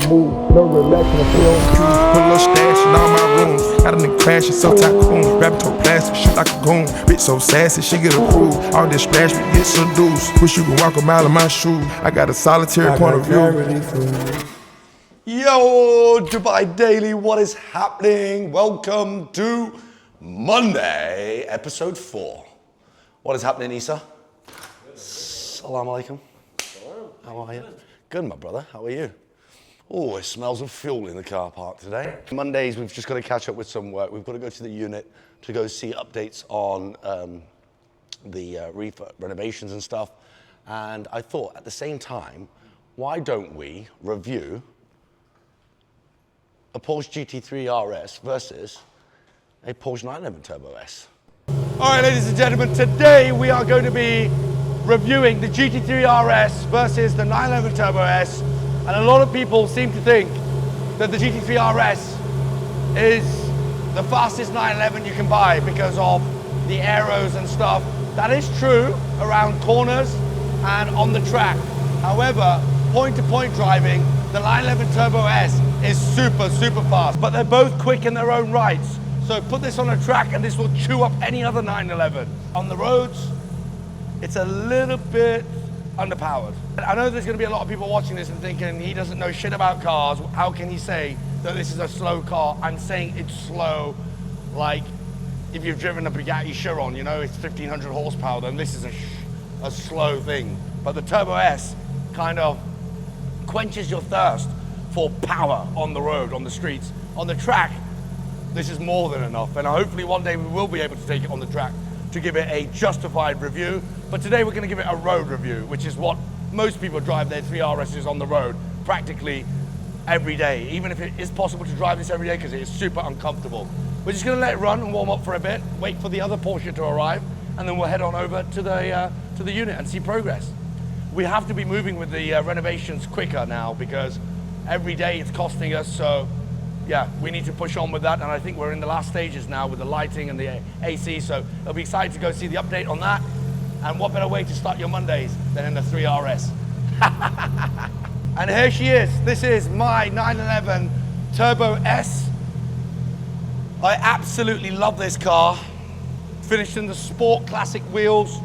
move, no relaxing, I feel on cruise. Put a little stash in all my rooms. Got a nigga crashing, so tycoon. Rapping to plastic, shit like a goon. Bitch so sassy, she get approved. All this splash, we get seduced. Wish you could walk a mile in my shoes. I got a solitary point of view. Yo, Dubai Daily, what is happening? Welcome to Monday, episode 4. What is happening, Issa? Assalamu alaikum. How are you? Good, my brother. How are you? Oh, it smells of fuel in the car park today. Mondays, we've just got to catch up with some work. We've got to go to the unit to go see updates on the renovations and stuff. And I thought, at the same time, why don't we review a Porsche GT3 RS versus a Porsche 911 Turbo S? All right, ladies and gentlemen, today we are going to be reviewing the GT3 RS versus the 911 Turbo S. And a lot of people seem to think that the GT3 RS is the fastest 911 you can buy because of the aeros and stuff. That is true around corners and on the track. However, point-to-point driving, the 911 Turbo S is super, super fast. But they're both quick in their own rights. So put this on a track and this will chew up any other 911. On the roads, it's a little bit underpowered. I know there's going to be a lot of people watching this and thinking he doesn't know shit about cars. How can he say that this is a slow car? I'm saying it's slow, like if you've driven a Bugatti Chiron, you know, it's 1500 horsepower, then this is a slow thing. But the Turbo S kind of quenches your thirst for power on the road, on the streets. On the track, this is more than enough. And hopefully one day we will be able to take it on the track to give it a justified review. But today we're going to give it a road review, which is what most people drive their 3RSs on the road practically every day, even if it is possible to drive this every day because it is super uncomfortable. We're just going to let it run and warm up for a bit, wait for the other Porsche to arrive, and then we'll head on over to the unit and see progress. We have to be moving with the renovations quicker now because every day it's costing us, so yeah, we need to push on with that, and I think we're in the last stages now with the lighting and the AC, so I'll be excited to go see the update on that. And what better way to start your Mondays than in the 3RS? And here she is. This is my 911 Turbo S. I absolutely love this car. Finished in the Sport Classic wheels.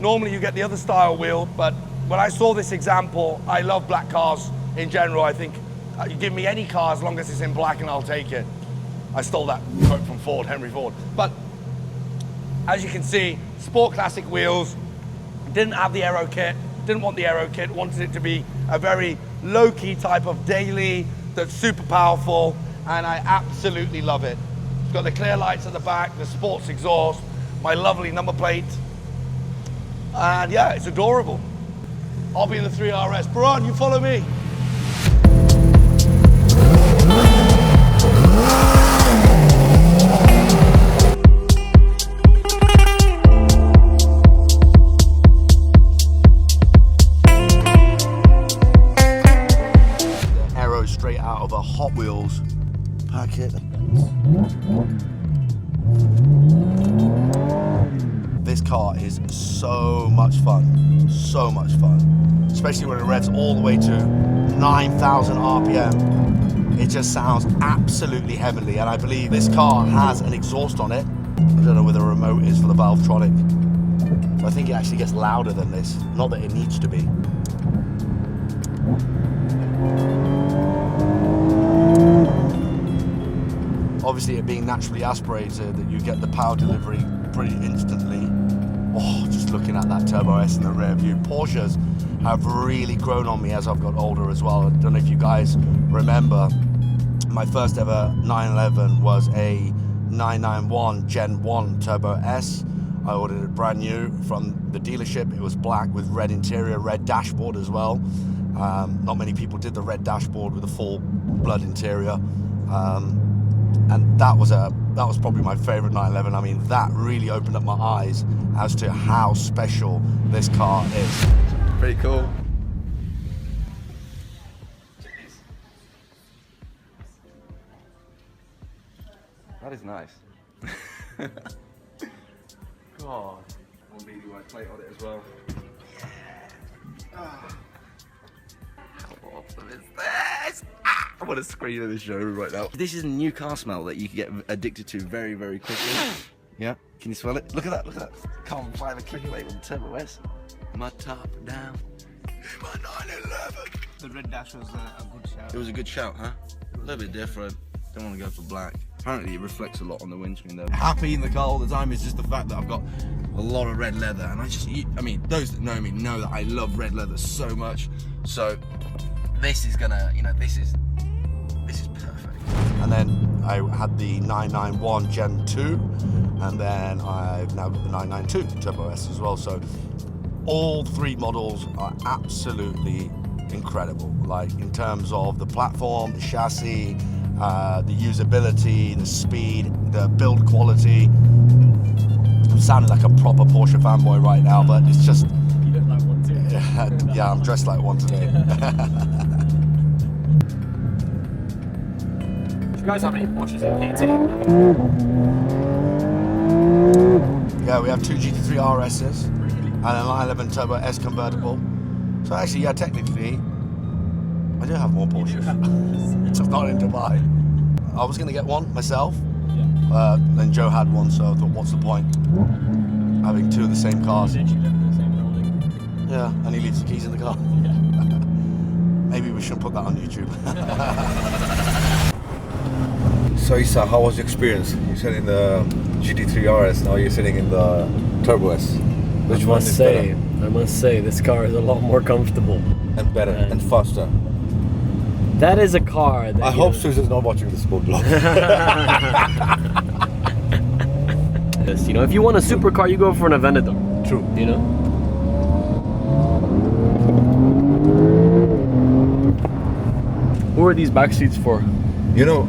Normally you get the other style wheel, but when I saw this example, I love black cars in general. I think you give me any car as long as it's in black and I'll take it. I stole that quote from Ford, Henry Ford. But as you can see, Sport Classic wheels, didn't have the aero kit, didn't want the aero kit, wanted it to be a very low-key type of daily that's super powerful, and I absolutely love it. It's got the clear lights at the back, the sports exhaust, my lovely number plate, and yeah, it's adorable. I'll be in the 3RS. Baran, you follow me. Straight out of a Hot Wheels packet. This car is so much fun, especially when it revs all the way to 9,000 RPM. It just sounds absolutely heavenly, and I believe this car has an exhaust on it. I don't know where the remote is for the Valvetronic, so I think it actually gets louder than this, not that it needs to be. Obviously, it being naturally aspirated, that you get the power delivery pretty instantly. Oh, just looking at that Turbo S in the rear view. Porsches have really grown on me as I've got older as well. I don't know if you guys remember, my first ever 911 was a 991 Gen 1 Turbo S. I ordered it brand new from the dealership. It was black with red interior, red dashboard as well. Not many people did the red dashboard with a full blood interior. And that was probably my favorite 911. I mean, that really opened up my eyes as to how special this car is. Pretty cool. That is nice. God. One really white plate on it as well. Yeah. How awesome is this? I want to scream in the showroom right now. This is a new car smell that you can get addicted to very, very quickly. Yeah, can you smell it? Look at that, look at that. Can't find a click away with the Turbo S. My top down. My 911. The red dash was a good shout. It was a good shout, huh? A little bit different. Don't want to go for black. Apparently it reflects a lot on the windscreen though. Happy in the car all the time is just the fact that I've got a lot of red leather, and I mean, those that know me know that I love red leather so much. So this is gonna, you know, this is perfect. And then I had the 991 Gen 2, and then I've now got the 992 Turbo S as well. So all three models are absolutely incredible. Like in terms of the platform, the chassis, the usability, the speed, the build quality. I'm sounding like a proper Porsche fanboy right now, but it's just... You look like one too. Yeah, I'm dressed like one today. You guys have any Porsches in PT? Yeah, we have two GT3 RSs and a 911 Turbo S convertible. So actually, yeah, technically, I do have more Porsches. Just not in Dubai. I was going to get one myself. Yeah. Then Joe had one, so I thought, what's the point? Having two of the same cars. Did you live in the same building? Yeah, and he leaves the keys in the car. Yeah. Maybe we shouldn't put that on YouTube. So Issa, how was your experience? You said in the GT3 RS, now you're sitting in the Turbo S. Which one is better? I must say, this car is a lot more comfortable. And better and faster. That is a car that I hope Susan's not watching this boat vlog. Yes, you know, if you want a supercar, you go for an Aventador. True. You know? Who are these back seats for? You know,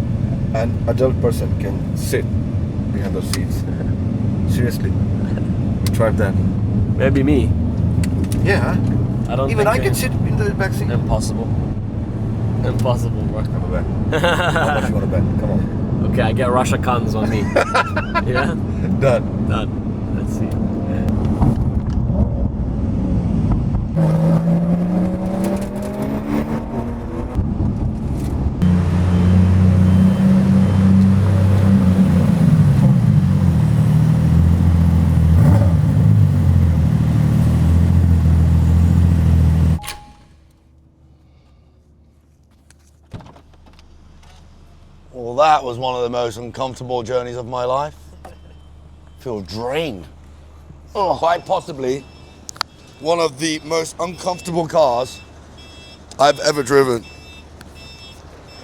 an adult person can sit behind those seats. Seriously. We tried that. Maybe me. Yeah. I don't Even think I can sit in the back seat. Impossible. Impossible, bro. Have a bet. How much you want to bet? Come on. Okay, I get Russia cons on me. Yeah? Done. Done. Let's see. Well, that was one of the most uncomfortable journeys of my life. I feel drained. Oh, quite possibly one of the most uncomfortable cars I've ever driven.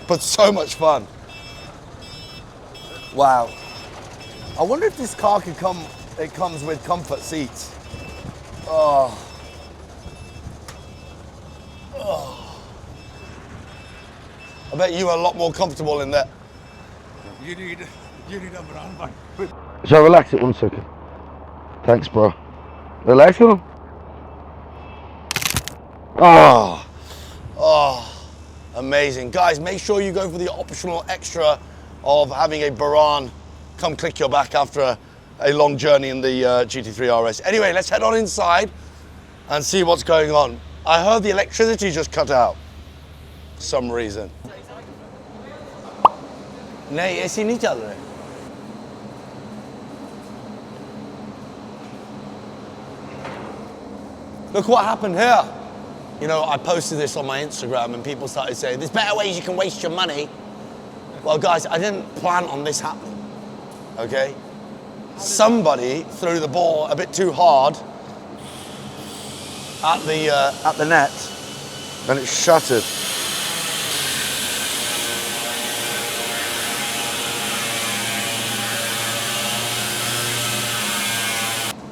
But so much fun. Wow. I wonder if this car could come, it comes with comfort seats. Oh. Oh. I bet you are a lot more comfortable in there. You need a brand bike. So relax it 1 second. Thanks, bro. Relax it. Oh, amazing. Guys, make sure you go for the optional extra of having a Baran come click your back after a long journey in the GT3 RS. Anyway, let's head on inside and see what's going on. I heard the electricity just cut out for some reason. नहीं ऐसी नहीं चल रहे. Look what happened here. You know, I posted this on my Instagram and people started saying, there's better ways you can waste your money. Well, guys, I didn't plan on this happening, okay? Somebody threw the ball a bit too hard at the net and it shattered.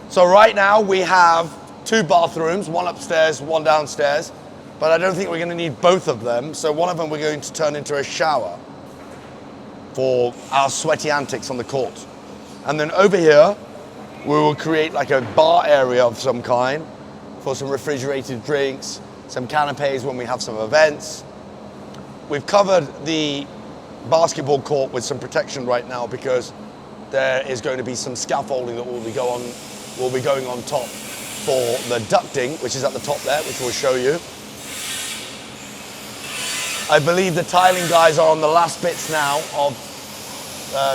So right now we have 2 bathrooms, one upstairs, one downstairs, but I don't think we're going to need both of them. So one of them we're going to turn into a shower for our sweaty antics on the court. And then over here, we will create like a bar area of some kind for some refrigerated drinks, some canapes when we have some events. We've covered the basketball court with some protection right now because there is going to be some scaffolding that will be going on top for the ducting, which is at the top there, which we'll show you. I believe the tiling guys are on the last bits now of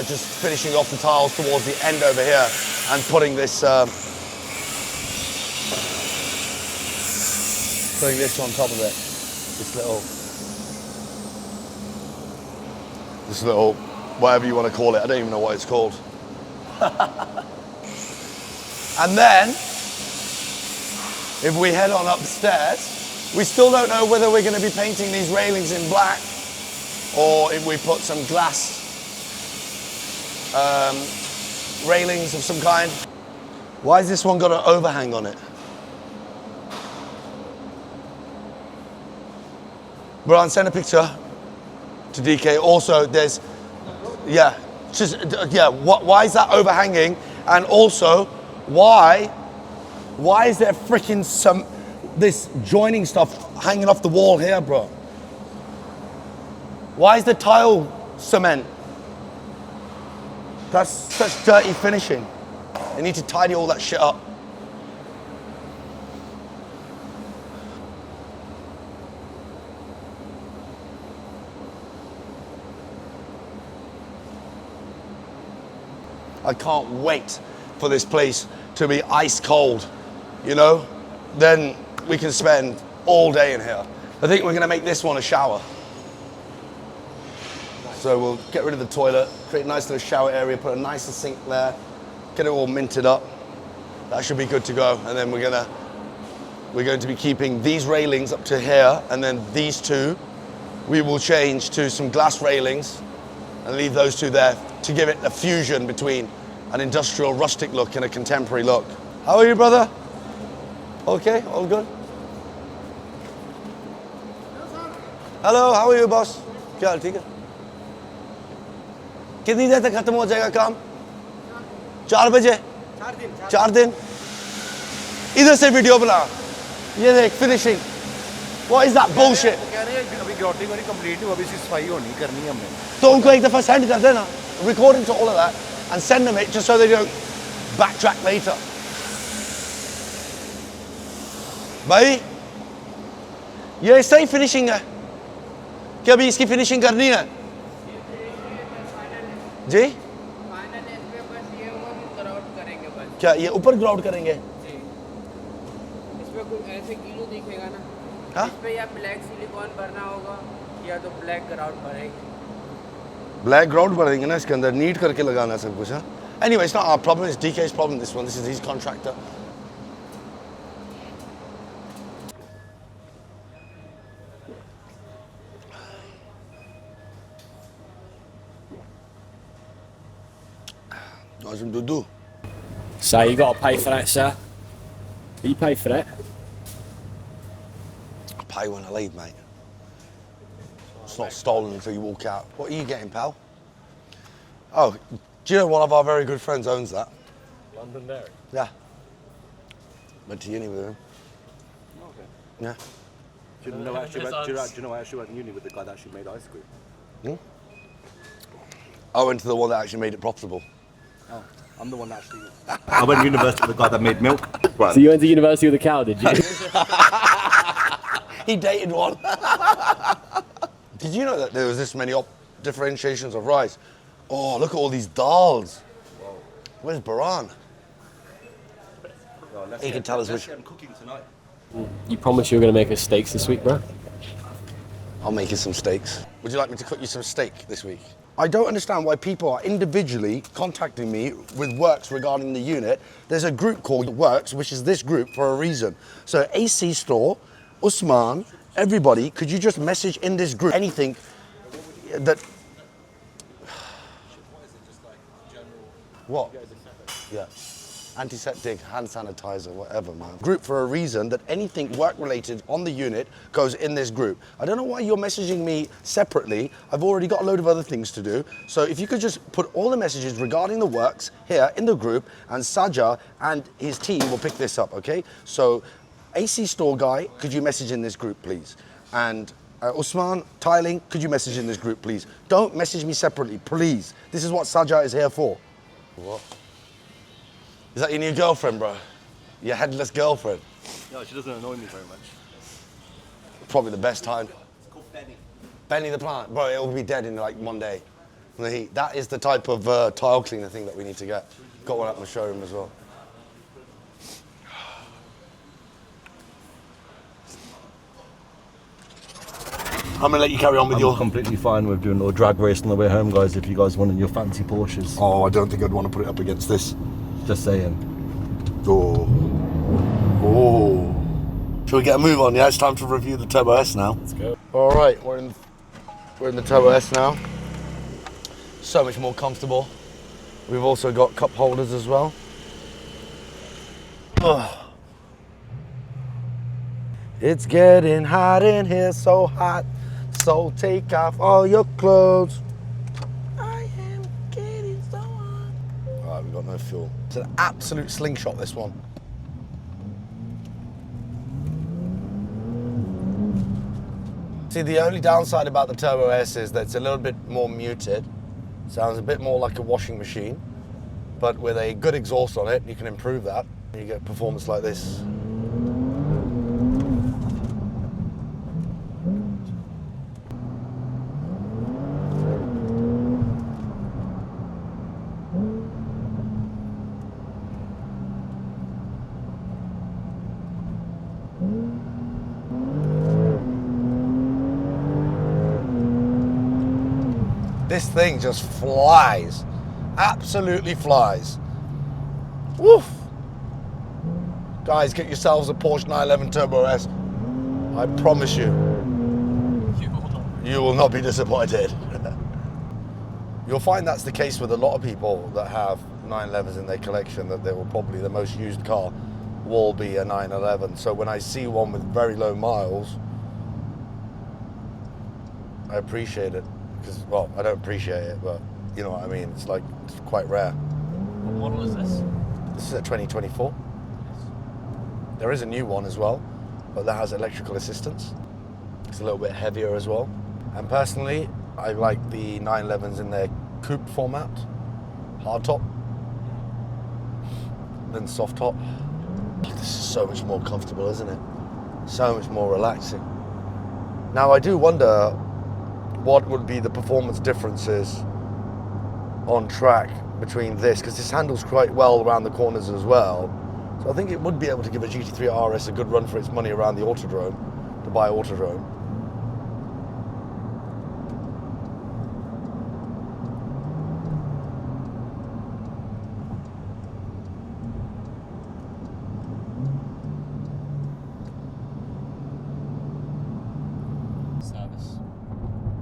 just finishing off the tiles towards the end over here and putting this on top of it. This little, whatever you want to call it. I don't even know what it's called. And then, if we head on upstairs, we still don't know whether we're going to be painting these railings in black or if we put some glass railings of some kind. Why has this one got an overhang on it? Brian, send a picture to DK. Also, there's, why is that overhanging? And also, why is there freaking this joining stuff hanging off the wall here, bro? Why is the tile cement? That's such dirty finishing. They need to tidy all that shit up. I can't wait for this place to be ice cold, you know? Then we can spend all day in here. I think we're gonna make this one a shower. So we'll get rid of the toilet, create a nice little shower area, put a nicer sink there, get it all minted up. That should be good to go. And then we're going to be keeping these railings up to here, and then these two, we will change to some glass railings and leave those two there to give it a fusion between an industrial rustic look and a contemporary look. How are you, brother? Okay, all good? Hello, how are you, boss? क्या हाल, ठीक है? कितनी देर तक खत्म हो जाएगा काम? 4 बजे? 4 दिन? इधर से वीडियो बना। ये देख, finishing. What is that bullshit? अभी ग्राउटिंग वाली कंप्लीट नहीं, अभी इसकी सफाई होनी करनी है हमने। तो उनको एक दफा सेंड कर देना, recording to all of that, and send them it just so they don't backtrack later. भाई, ये सही finishing है। क्या अभी इसकी finishing करनी है? जी? क्या ये ऊपर ग्राउंड करेंगे? इसमें कुछ ऐसे गीलू दिखेगा ना। हाँ? इस पे या ब्लैक सिलिकॉन भरना होगा या तो ब्लैक ग्राउंड भरेंगे। ब्लैक ग्राउंड भरेंगे ना इसके अंदर, नीट करके लगाना सब कुछ, हाँ? Anyway, it's not our problem, it's DK's problem, this one. This is his contractor. Dudu. So you got to pay for that, sir. You pay for that. I'll pay when I leave, mate. It's not stolen until you walk out. What are you getting, pal? Oh, do you know one of our very good friends owns that? London Dairy. Yeah. Went to uni with him. Okay. Yeah. Do you know I actually went to uni with the guy that actually made ice cream? I went to the one that actually made it profitable. Oh, I'm the one that actually. I went to university with the guy that made milk. So you went to university with a cow, did you? He dated one. Did you know that there was this many differentiations of rice? Oh, look at all these dals. Whoa. Where's Baran? Well, He can tell us which. I'm cooking tonight. You promised you were going to make us steaks this week, bro? I'll make you some steaks. Would you like me to cook you some steak this week? I don't understand why people are individually contacting me with works regarding the unit. There's a group called Works, which is this group for a reason. So AC Store, Usman, everybody, could you just message in this group anything that... What? Yeah. Antiseptic, hand sanitizer, whatever, man. Group for a reason that anything work-related on the unit goes in this group. I don't know why you're messaging me separately. I've already got a load of other things to do. So if you could just put all the messages regarding the works here in the group, and Saja and his team will pick this up, okay? So AC Store guy, could you message in this group, please? And Usman, tiling, could you message in this group, please? Don't message me separately, please. This is what Saja is here for. What? Is that your new girlfriend, bro? Your headless girlfriend? No, she doesn't annoy me very much. Probably the best time. It's called Benny. Benny the plant, bro, it'll be dead in like 1 day from the heat. That is the type of tile cleaner thing that we need to get. Got one up in the showroom as well. I'm gonna let you carry on with your... completely fine with doing a little drag race on the way home, guys, if you guys wanted your fancy Porsches. Oh, I don't think I'd want to put it up against this. Just saying. Oh. Oh. Shall we get a move on? Yeah, it's time to review the Turbo S now. Let's go. All right, we're in the Turbo S now. So much more comfortable. We've also got cup holders as well. Ugh. It's getting hot in here, so hot. So take off all your clothes. I am getting so hot. All right, we've got no fuel. It's an absolute slingshot, this one. See, the only downside about the Turbo S is that it's a little bit more muted. Sounds a bit more like a washing machine, but with a good exhaust on it, you can improve that. You get performance like this. This thing just flies, absolutely flies. Woof. Guys, get yourselves a Porsche 911 Turbo S. I promise you, you will not be disappointed. You'll find that's the case with a lot of people that have 911s in their collection, that they will probably, the most used car will be a 911. So when I see one with very low miles, I appreciate it. Because, well, I don't appreciate it, but you know what I mean. It's like, it's quite rare. What model is this? This is a 2024. There is a new one as well, but that has electrical assistance. It's a little bit heavier as well. And personally, I like the 911s in their coupe format, hard top, then soft top. This is so much more comfortable, isn't it? So much more relaxing. Now, I do wonder what would be the performance differences on track between this, because this handles quite well around the corners as well. So I think it would be able to give a GT3 RS a good run for its money around the Autodrome, Dubai Autodrome.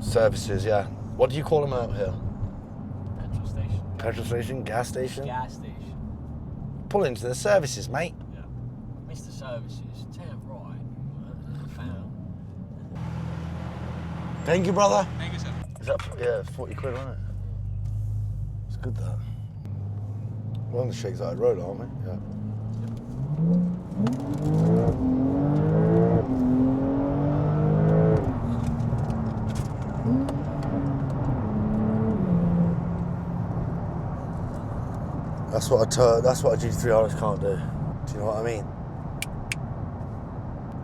Services, yeah. What do you call them out here? Petrol station. Petrol station, gas station? Gas station. Pull into the services, mate. Yeah. Mr. Services, turn right. Found. Thank you, brother. Thank you, sir. Is that, yeah, 40 quid, wasn't it? It's good, that. We're on the Sheikh Zayed Road, aren't we? Yeah. That's what a GT3 RS can't do. Do you know what I mean?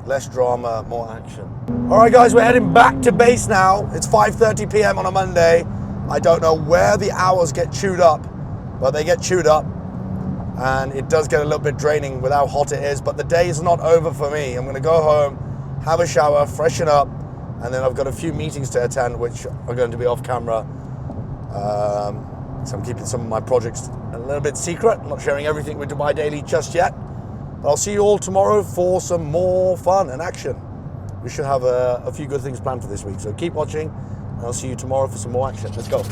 Less drama, more action. All right, guys, we're heading back to base now. It's 5:30 p.m. on a Monday. I don't know where the hours get chewed up, but they get chewed up, and it does get a little bit draining with how hot it is. But the day is not over for me. I'm going to go home, have a shower, freshen up, and then I've got a few meetings to attend, which are going to be off camera. So I'm keeping some of my projects a little bit secret. I'm not sharing everything with Dubai Daily just yet. But I'll see you all tomorrow for some more fun and action. We should have a few good things planned for this week. So keep watching, and I'll see you tomorrow for some more action. Let's go.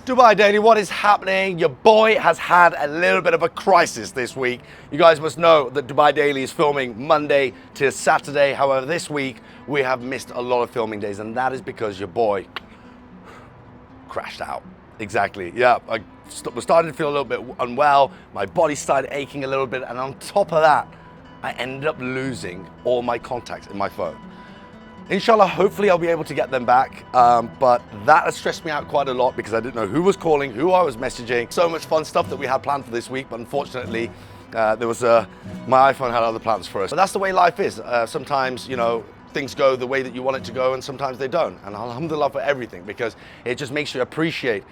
Dubai Daily, what is happening? Your boy has had a little bit of a crisis this week. You guys must know that Dubai Daily is filming Monday to Saturday. However, this week we have missed a lot of filming days, and that is because your boy crashed out. Exactly, yeah. I was starting to feel a little bit unwell. My body started aching a little bit, and on top of that, I ended up losing all my contacts in my phone. Inshallah, hopefully I'll be able to get them back, but that has stressed me out quite a lot because I didn't know who was calling, who I was messaging. So much fun stuff that we had planned for this week, but unfortunately, There was my iPhone had other plans for us. But that's the way life is. Sometimes, you know, things go the way that you want it to go, and sometimes they don't. And alhamdulillah for everything, because it just makes you appreciate,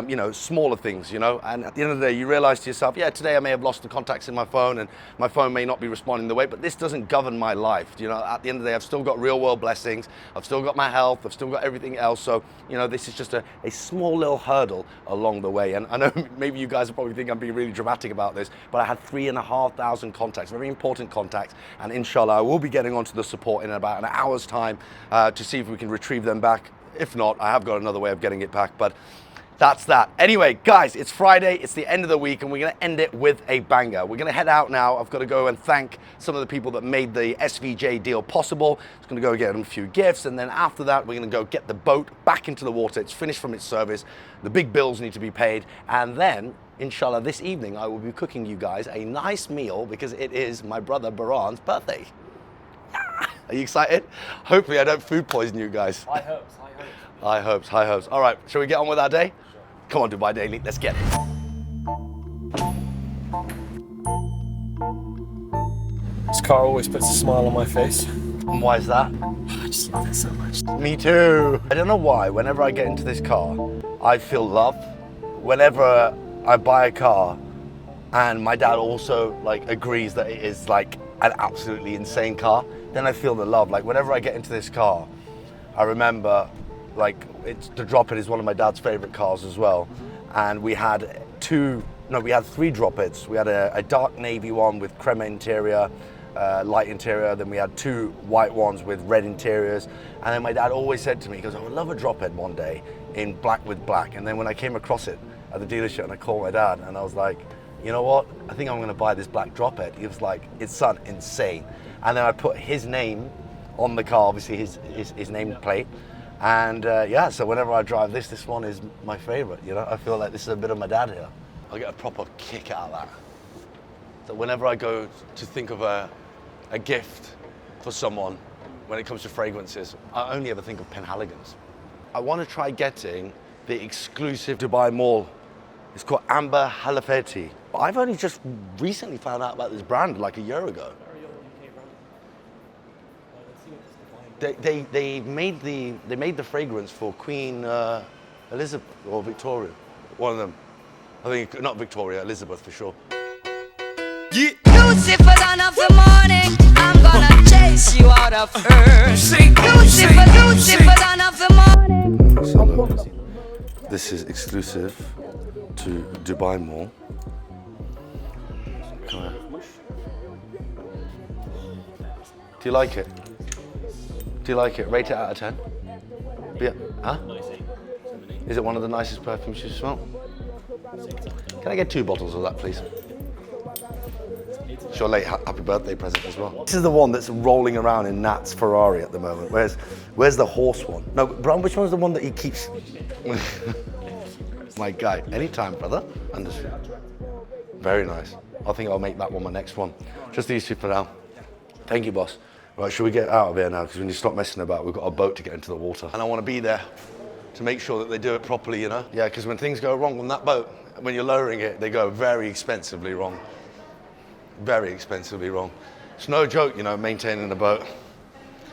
you know, smaller things, you know. And at the end of the day, you realize to yourself, yeah, today I may have lost the contacts in my phone, and my phone may not be responding the way, but this doesn't govern my life. You know, at the end of the day, I've still got real world blessings. I've still got my health. I've still got everything else. So, you know, this is just a small little hurdle along the way. And I know maybe you guys will probably think I'm being really dramatic about this, but I had 3,500 contacts, very important contacts. And inshallah, I will be getting onto the support in about an hour's time to see if we can retrieve them back. If not, I have got another way of getting it back, but that's that. Anyway, guys, it's Friday, it's the end of the week, and we're gonna end it with a banger. We're gonna head out now. I've got to go and thank some of the people that made the SVJ deal possible. Just gonna go get them a few gifts, and then after that, we're gonna go get the boat back into the water. It's finished from its service. The big bills need to be paid, and then inshallah, this evening, I will be cooking you guys a nice meal because it is my brother Baran's birthday. Are you excited? Hopefully I don't food poison you guys. High hopes, high hopes. High hopes, high hopes. All right, shall we get on with our day? Sure. Come on, Dubai Daily, let's get it. This car always puts a smile on my face. And why is that? I just love it so much. Me too. I don't know why, whenever I get into this car, I feel love. Whenever I buy a car, and my dad also like agrees that it is like an absolutely insane car, then I feel the love. Like whenever I get into this car, I remember like the Drop It is one of my dad's favorite cars as well. And we had three Drop Its. We had a dark navy one with creme interior, light interior. Then we had two white ones with red interiors. And then my dad always said to me, he goes, I would love a Drop It one day in black with black. And then when I came across it at the dealership and I called my dad and I was like, you know what? I think I'm gonna buy this black Drop It. He was like, it's son, insane. And then I put his name on the car, obviously his name plate. And yeah, so whenever I drive this one is my favorite, you know? I feel like this is a bit of my dad here. I get a proper kick out of that. So whenever I go to think of a gift for someone, when it comes to fragrances, I only ever think of Penhaligon's. I wanna try getting the exclusive Dubai Mall. It's called Amber Halafeti. I've only just recently found out about this brand like a year ago. They made the fragrance for Queen Elizabeth or Victoria, one of them. I think not Victoria, Elizabeth for sure. Yeah. Lucifer, dawn of the morning, I'm gonna chase you out of earth. Lucifer, dawn of the morning. This is exclusive to Dubai Mall. Come on. Do you like it? Do you like it? Rate it out of 10. Yeah. Huh? Is it one of the nicest perfumes you smell? Can I get 2 bottles of that, please? It's your late happy birthday present as well. This is the one that's rolling around in Nat's Ferrari at the moment. Where's the horse one? No, Bram, which one's the one that he keeps? My guy. Anytime, brother. Understood. Very nice. I think I'll make that one my next one. Just these two for now. Thank you, boss. Right, should we get out of here now? Because when you stop messing about, we've got a boat to get into the water. And I want to be there to make sure that they do it properly, you know? Yeah, because when things go wrong on that boat, when you're lowering it, they go very expensively wrong. Very expensively wrong. It's no joke, you know, maintaining a boat.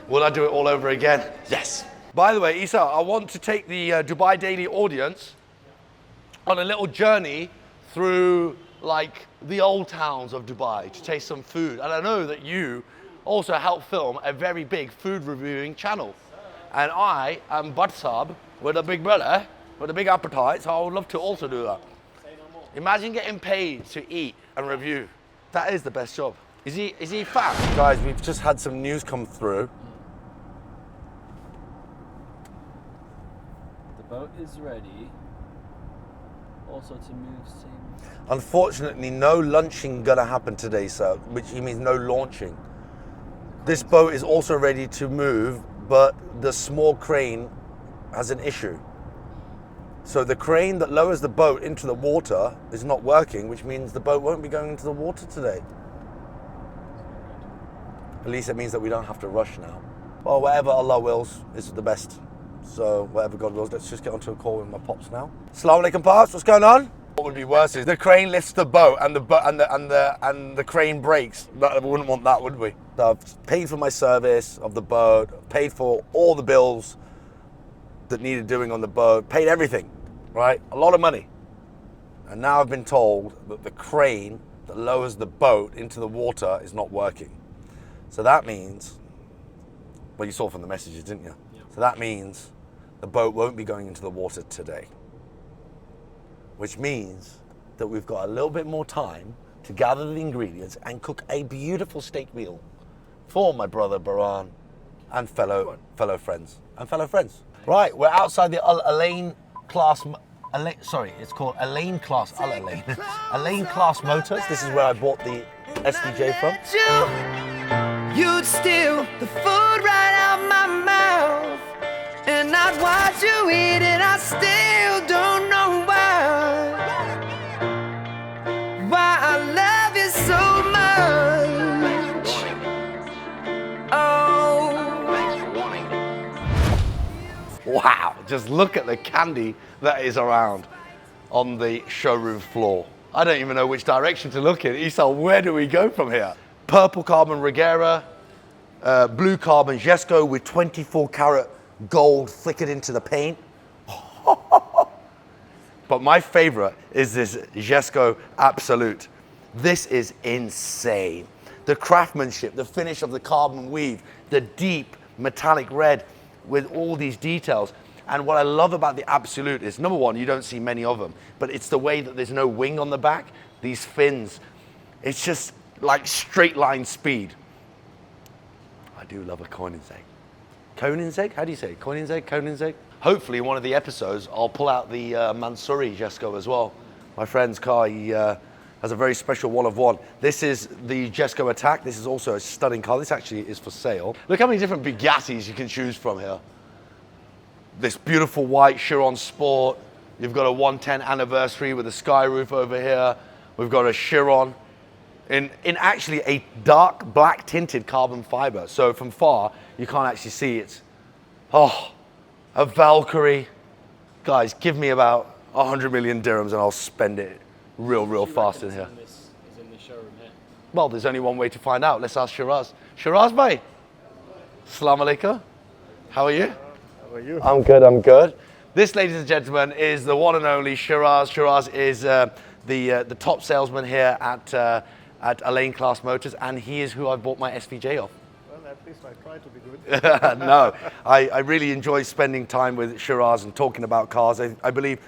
Will I do it all over again? Yes. By the way, Isa, I want to take the Dubai Daily audience on a little journey through, like, the old towns of Dubai to taste some food. And I know that you also help film a very big food reviewing channel. And I am Batsab with a big brother, with a big appetite, so I would love to also do that. Imagine getting paid to eat and review. That is the best job. Is he fat? Guys, we've just had some news come through. The boat is ready. Also to move same. Unfortunately, no launching gonna happen today, sir, which means no launching. This boat is also ready to move, but the small crane has an issue. So the crane that lowers the boat into the water is not working, which means the boat won't be going into the water today. At least it means that we don't have to rush now. Well, whatever Allah wills is the best. So whatever God wills, let's just get onto a call with my pops now. Assalamu alaikum, Pops, what's going on? What would be worse is the crane lifts the boat and the crane breaks. We wouldn't want that, would we? So I've paid for my service of the boat, paid for all the bills that needed doing on the boat, paid everything, right? A lot of money. And now I've been told that the crane that lowers the boat into the water is not working. So that means, well, you saw from the messages, didn't you? Yeah. So that means the boat won't be going into the water today. Which means that we've got a little bit more time to gather the ingredients and cook a beautiful steak meal for my brother Baran and fellow friends. Right, we're outside the Aleem class. It's called Aleem class. Aleem class Motors. This is where I bought the SVJ from. You'd steal the food right out my mouth, and I'd watch you eat it. I still don't know why I love you so much. Oh, Wow, just look at the candy that is around on the showroom floor. I don't even know which direction to look in. Isa, where do we go from here? Purple carbon Regera, blue carbon Jesco with 24 karat gold flickered into the paint. But my favorite is this Jesco Absolute. This is insane. The craftsmanship, the finish of the carbon weave, the deep metallic red with all these details. And what I love about the Absolute is, number one, you don't see many of them, but it's the way that there's no wing on the back, these fins. It's just like straight line speed. I do love a Koenigsegg. Koenigsegg? How do you say it? Koenigsegg? Koenigsegg? Hopefully in one of the episodes, I'll pull out the Mansouri Jesco as well. My friend's car, he has a very special one of one. This is the Jesco Attack. This is also a stunning car. This actually is for sale. Look how many different Bugattis you can choose from here. This beautiful white Chiron Sport. You've got a 110 anniversary with a sky roof over here. We've got a Chiron in actually a dark black tinted carbon fiber. So from far, you can't actually see it. Oh, a Valkyrie. Guys, give me about 100 million dirhams and I'll spend it real fast in here. Is in the showroom here. Well, there's only one way to find out. Let's ask Shiraz. Shiraz, bhai. Assalamu alaikum. How are you? How are you? I'm good. This, ladies and gentlemen, is the one and only Shiraz. Shiraz is the top salesman here at Aleem Class Motors, and he is who I bought my SVJ off. Well, at least I try to be good. No, I really enjoy spending time with Shiraz and talking about cars. I believe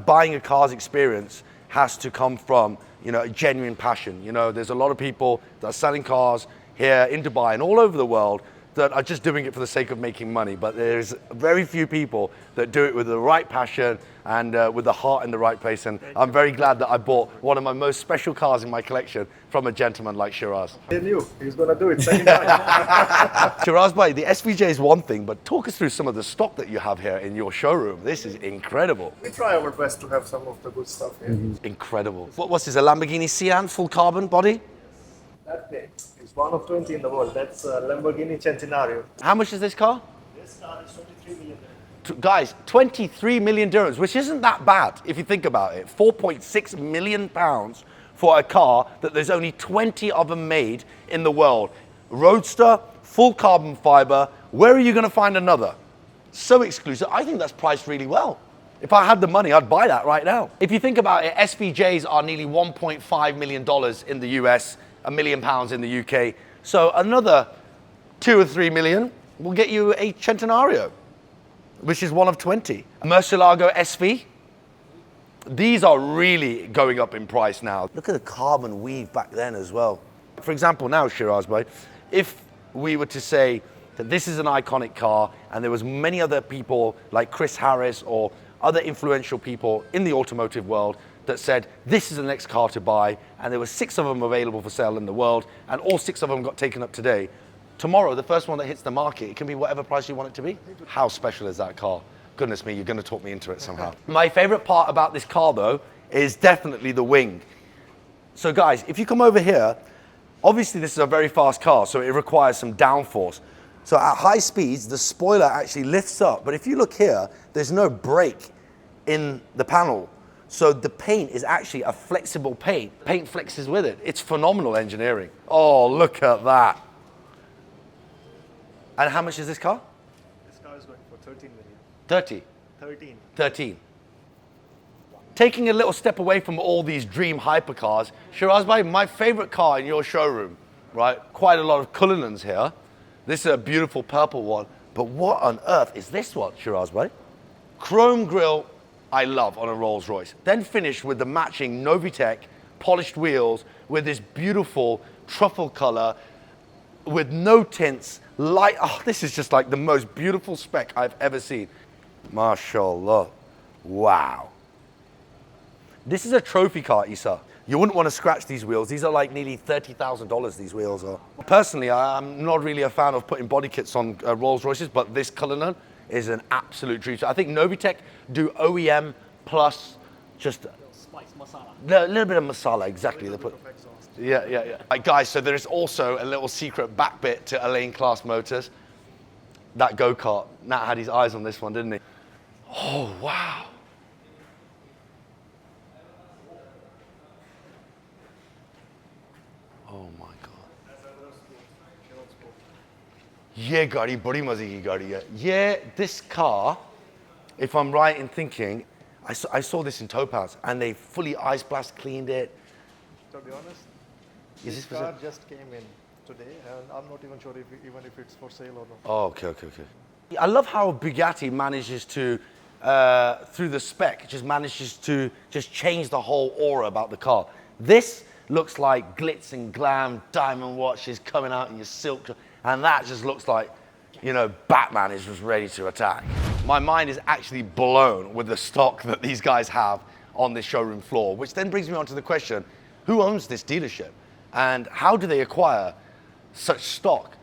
buying a car's experience has to come from, a genuine passion. There's a lot of people that are selling cars here in Dubai and all over the world that are just doing it for the sake of making money. But there's very few people that do it with the right passion and with the heart in the right place. And I'm very glad that I bought one of my most special cars in my collection from a gentleman like Shiraz. He knew he was going to do it second time. Shiraz bhai, the SVJ is one thing, but talk us through some of the stock that you have here in your showroom. This is incredible. We try our best to have some of the good stuff here. Incredible. What's this, a Lamborghini Sian, full carbon body? That thing is one of 20 in the world. That's a Lamborghini Centenario. How much is this car? This car is 23 million. Guys, 23 million dirhams, which isn't that bad if you think about it. 4.6 million pounds for a car that there's only 20 of them made in the world. Roadster, full carbon fiber. Where are you going to find another? So exclusive. I think that's priced really well. If I had the money, I'd buy that right now. If you think about it, SVJs are nearly $1.5 million in the US, £1 million in the UK. So another 2 or 3 million will get you a Centenario, which is one of 20. Murcielago SV. These are really going up in price now. Look at the carbon weave back then as well. For example, now, Shiraz bhai, if we were to say that this is an iconic car and there was many other people like Chris Harris or other influential people in the automotive world that said, this is the next car to buy, and there were 6 of them available for sale in the world, and all 6 of them got taken up today. Tomorrow, the first one that hits the market, it can be whatever price you want it to be. How special is that car? Goodness me, you're going to talk me into it somehow. My favorite part about this car, though, is definitely the wing. So guys, if you come over here, obviously this is a very fast car, so it requires some downforce. So at high speeds, the spoiler actually lifts up. But if you look here, there's no brake in the panel. So the paint is actually a flexible paint. Paint flexes with it. It's phenomenal engineering. Oh, look at that. And how much is this car? This car is going for 13 million. 30. 13. 13. Taking a little step away from all these dream hypercars, Shiraz bhai, my favorite car in your showroom, right? Quite a lot of Cullinans here. This is a beautiful purple one. But what on earth is this one, Shiraz bhai? Chrome grille, I love on a Rolls Royce. Then finished with the matching Novitec polished wheels with this beautiful truffle color with no tints, light. Oh, this is just like the most beautiful spec I've ever seen. MashaAllah. Wow. This is a trophy car, Isa. You wouldn't want to scratch these wheels. These are like nearly $30,000, these wheels are. Personally, I'm not really a fan of putting body kits on Rolls Royces, but this Cullinan is an absolute treat. I think Novitec do OEM plus just Spice masala. a little bit of masala, exactly. They put, yeah. Right, guys, so there's also a little secret back bit to Aleem Class Motors. That go-kart. Nat had his eyes on this one, didn't he? Oh, wow. Oh my God. ये गाड़ी बड़ी मजे की गाड़ी है. Yeah, this car, if I'm right in thinking, I saw this in Topaz and they fully ice blast cleaned it. To be honest, Is this car just came in today, and I'm not even sure even if it's for sale or not. Oh, okay. I love how Bugatti manages to, through the spec, just manages to just change the whole aura about the car. This looks like glitz and glam, diamond watches coming out in your silk, and that just looks like, you know, Batman is just ready to attack. My mind is actually blown with the stock that these guys have on this showroom floor, which then brings me on to the question, who owns this dealership? And how do they acquire such stock?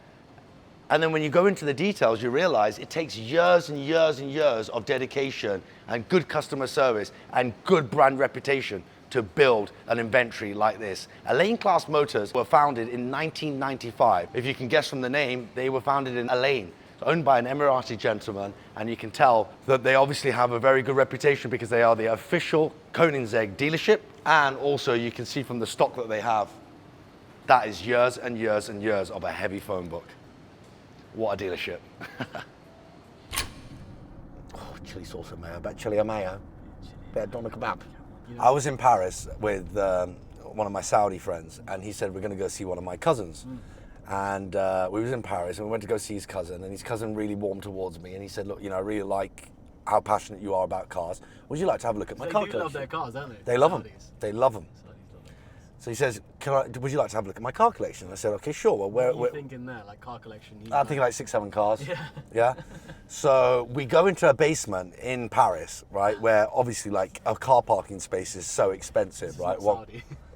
And then when you go into the details, you realize it takes years and years and years of dedication and good customer service and good brand reputation to build an inventory like this. Aleem Class Motors were founded in 1995. If you can guess from the name, they were founded in Aleem, owned by an Emirati gentleman, and you can tell that they obviously have a very good reputation because they are the official Koenigsegg dealership, and also you can see from the stock that they have, that is years and years and years of a heavy phone book. What a dealership. Oh, chili sauce and mayo, bet chili and mayo, bet doner kebab. I was in Paris with one of my Saudi friends, and he said, we're going to go see one of my cousins. And we was in Paris, and we went to go see his cousin, and his cousin really warmed towards me, and he said, look, you know, I really like how passionate you are about cars. Would you like to have a look at my car collection? They love their cars, don't they? They love them. Saudis. They love them. So he says, would you like to have a look at my car collection? I said, okay, sure. Well, What are you thinking there, like car collection? I'm thinking like 6-7 cars. Yeah. So we go into a basement in Paris, right, where obviously like a car parking space is so expensive, right?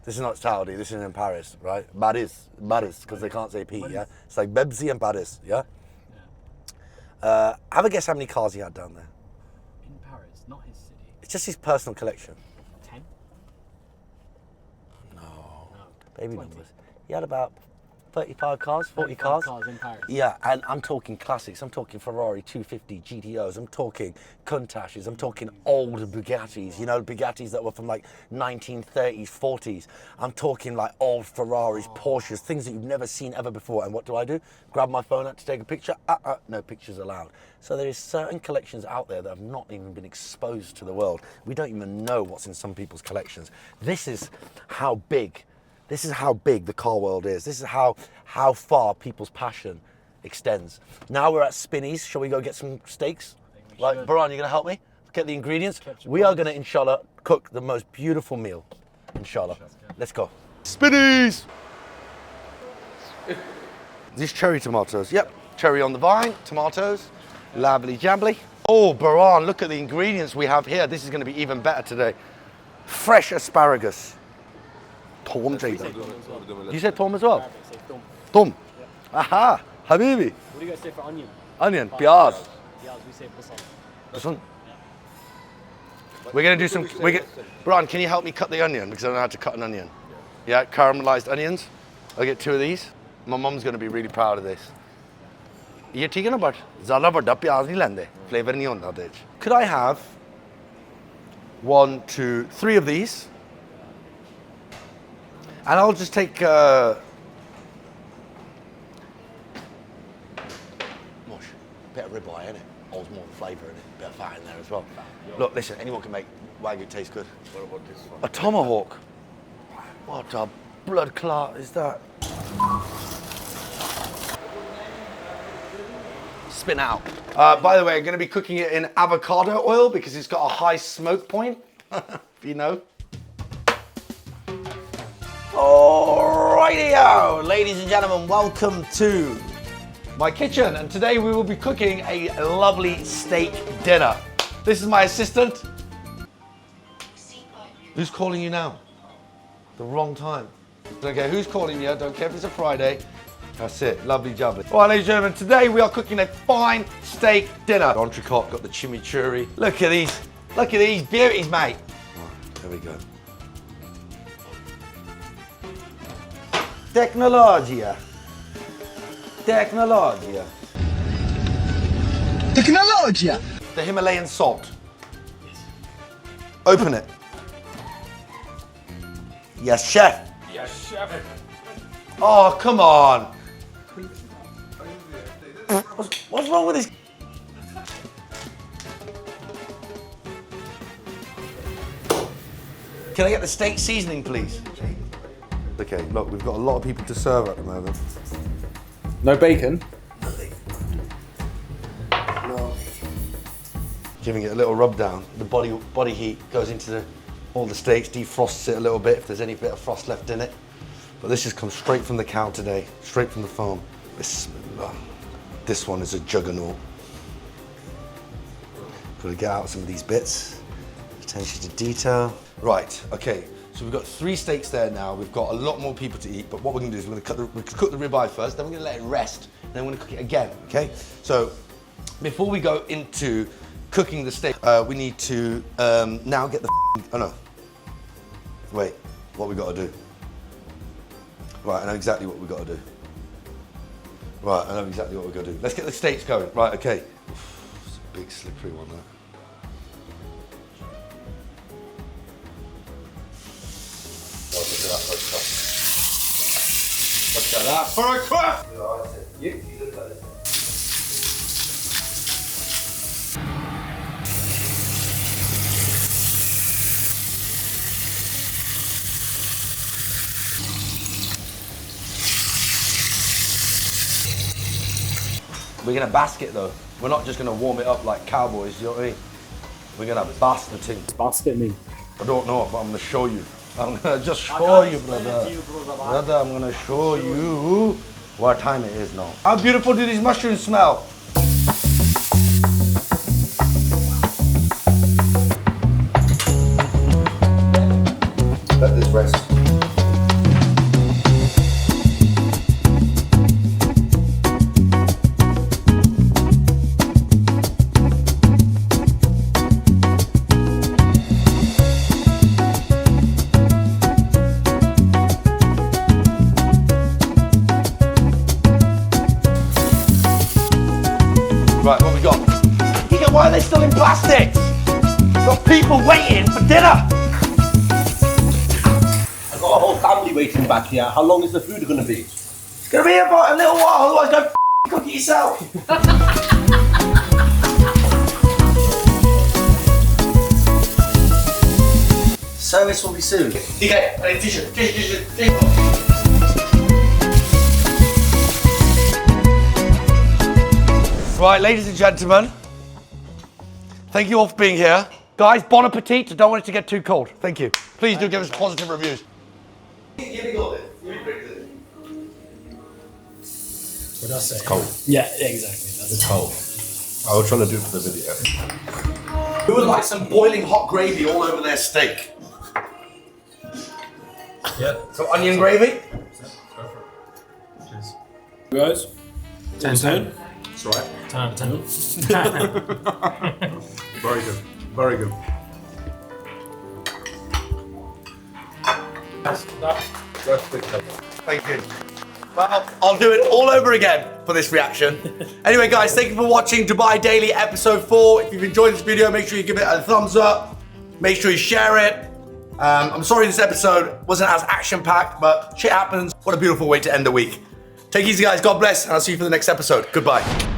This is not Saudi, this is in Paris, right? Paris, because they can't say P, yeah? It's like Bebzi and Paris, yeah? Have a guess how many cars he had down there? In Paris, not his city. It's just his personal collection. 10? No. Baby numbers. He had about 35 cars, 40 cars. In Paris. Yeah, and I'm talking classics. I'm talking Ferrari 250 GTOs. I'm talking Countachs. I'm talking old Bugattis. You know, Bugattis that were from like 1930s, 40s. I'm talking like old Ferraris, Porsches, things that you've never seen ever before. And what do? Grab my phone out to take a picture? No pictures allowed. So there is certain collections out there that have not even been exposed to the world. We don't even know what's in some people's collections. This is how big the car world is. This is how far people's passion extends. Now we're at Spinny's. Shall we go get some steaks? Like, Baran, you gonna help me? Get the ingredients? We are gonna, inshallah, cook the most beautiful meal. Inshallah. Let's go. Spinny's! These cherry tomatoes. Yep, cherry on the vine, tomatoes. Lovely jambly. Oh, Baran, look at the ingredients we have here. This is gonna be even better today. Fresh asparagus. Tom, you said tom as well? Tom. Aha, Habibi. What do you guys say for onion? Onion, piyaz. Yeah, we say basal. Listen. We're gonna do some. Brian, can you help me cut the onion because I don't know how to cut an onion? Yeah, caramelized onions. I'll get 2 of these. My mum's gonna be really proud of this. ये ठीक है ना but ज़्यादा बड़ा प्याज नहीं लेंदे, flavor नहीं होता देच. Could I have 1, 2, 3 of these. And I'll just take bit of ribeye in it. Holds more flavour in it. Bit of fat in there as well. Look, listen, anyone can make Wagyu taste good. What about this one? A tomahawk. What a blood clot is that? Spin out. By the way, I'm going to be cooking it in avocado oil because it's got a high smoke point, if you know. Alrighty-o, ladies and gentlemen, welcome to my kitchen. And today we will be cooking a lovely steak dinner. This is my assistant. Who's calling you now? The wrong time. Don't care who's calling you, don't care if it's a Friday. That's it, lovely jubbly. All right, ladies and gentlemen, today we are cooking a fine steak dinner. Entrecote, got the chimichurri. Look at these beauties, mate. All right, there we go. Technologia. Technologia. Technologia. The Himalayan salt. Open it. Yes, chef. Yes, chef. Oh, come on. What's wrong with this? Can I get the steak seasoning, please? Okay, look, we've got a lot of people to serve at the moment. No bacon? No. Giving it a little rub down. The body heat goes into all the steaks, defrosts it a little bit if there's any bit of frost left in it. But this just comes straight from the cow today, straight from the farm. Bismillah. This one is a juggernaut. Got to get out some of these bits. Attention to detail. Right, okay. So we've got 3 steaks there now. We've got a lot more people to eat, but what we're gonna do is we're gonna cook the ribeye first, then we're gonna let it rest, then we're gonna cook it again, okay? So before we go into cooking the steak, we need to now get the oh no. Wait, what we gotta do? Right, I know exactly what we gotta do. Right, I know exactly what we're gonna do. Let's get the steaks going. Right, okay. Oof, it's a big slippery one, that. Look at that for a craft! We're gonna bask it though. We're not just gonna warm it up like cowboys, you know what I mean? We're gonna bask the thing. Bask it mean? I don't know, but I'm gonna show you. I'm gonna just show you, brother. Brother, I'm gonna show you what time it is now. How beautiful do these mushrooms smell? Let this rest. Right, what we got? Why are they still in plastics? Got people waiting for dinner. I've got a whole family waiting back here. How long is the food going to be? It's going to be about a little while, otherwise go cook it yourself. Service will be soon. Okay, I need tissue. Right, ladies and gentlemen, thank you all for being here. Guys, bon appetit. Don't want it to get too cold. Thank you. Please do give us positive reviews. What did I say? It's cold. Yeah, exactly. It's cold. I was trying to do it for the video. Who would like some boiling hot gravy all over their steak? Yeah. Some onion gravy? Guys, 10-10. That's right. 10-10. Very good. Very good. Thank you. Well, I'll do it all over again for this reaction. Anyway, guys, thank you for watching Dubai Daily Episode 4. If you've enjoyed this video, make sure you give it a thumbs up. Make sure you share it. I'm sorry this episode wasn't as action-packed, but shit happens. What a beautiful way to end the week. Take it easy, guys. God bless, and I'll see you for the next episode. Goodbye.